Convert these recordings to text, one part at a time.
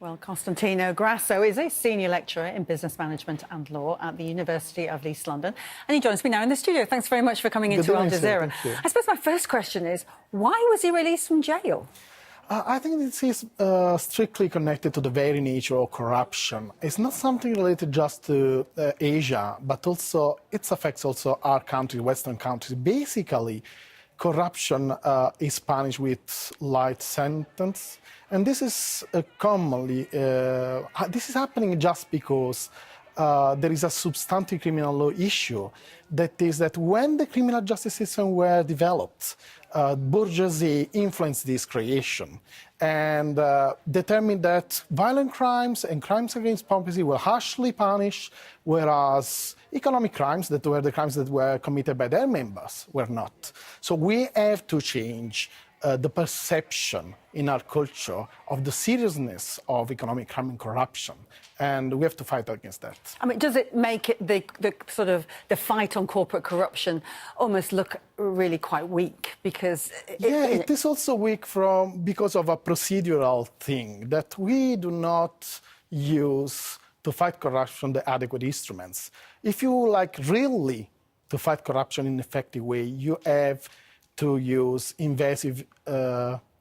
Well, Costantino Grasso is a senior lecturer in business management and law at the University of East London, and he joins me now in the studio. Thanks very much for coming into AlJazeera. I suppose my first question is, why was he released from jail? I think this is strictly connected to the very nature of corruption. It's not something related just to Asia, but also it affects also our country, Western countries. Basically, corruption is punished with light sentence, and this is commonly this is happening just because there is a substantive criminal law issue. That is that when the criminal justice system were developed, bourgeoisie influenced this creation and determined that violent crimes and crimes against property were harshly punished, whereas economic crimes, that were the crimes that were committed by their members, were not. So we have to change the perception in our culture of the seriousness of economic crime and corruption, and we have to fight against that. I mean, does it make it the sort of the fight on corporate corruption almost look really quite weak? Because it is also weak because of a procedural thing that we do not use to fight corruption the adequate instruments. If you like really to fight corruption in an effective way, you have to use invasive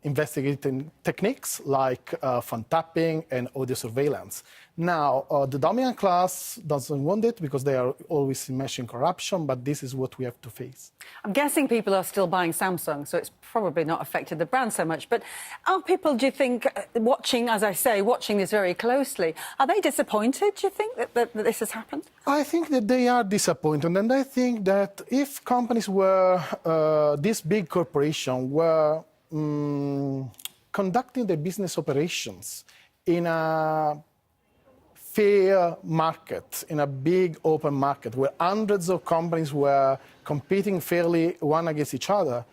investigating techniques like phone tapping and audio surveillance. Now, the dominant class doesn't want it because they are always enmeshing corruption, but this is what we have to face. I'm guessing people are still buying Samsung, so it's probably not affected the brand so much. But are people, do you think, watching, as I say, watching this very closely, are they disappointed, do you think, that this has happened? I think that they are disappointed, and I think that if companies were, this big corporation were conducting their business operations in a fair market, in a big open market, where hundreds of companies were competing fairly one against each other,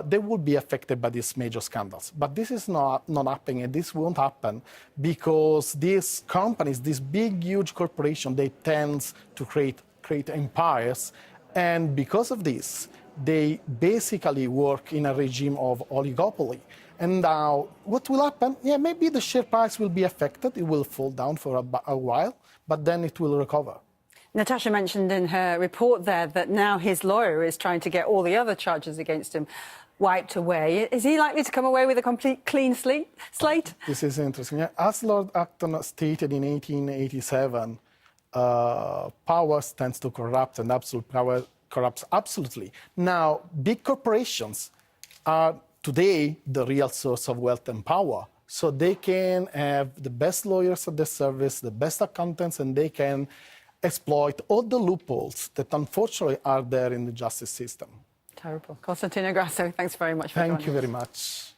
they would be affected by these major scandals. But this is not happening, and this won't happen because these companies, these big, huge corporations, they tend to create empires, and because of this, they basically work in a regime of oligopoly. And now, what will happen? Yeah, maybe the share price will be affected. It will fall down for a while, but then it will recover. Natasha mentioned in her report there that now his lawyer is trying to get all the other charges against him wiped away. Is he likely to come away with a complete clean slate? This is interesting. As Lord Acton stated in 1887, power tends to corrupt, and absolute power corrupts absolutely. Now, big corporations are today the real source of wealth and power. So they can have the best lawyers at their service, the best accountants, and they can exploit all the loopholes that unfortunately are there in the justice system. Terrible. Costantino Grasso, thanks very much for joining us. Thank you very much.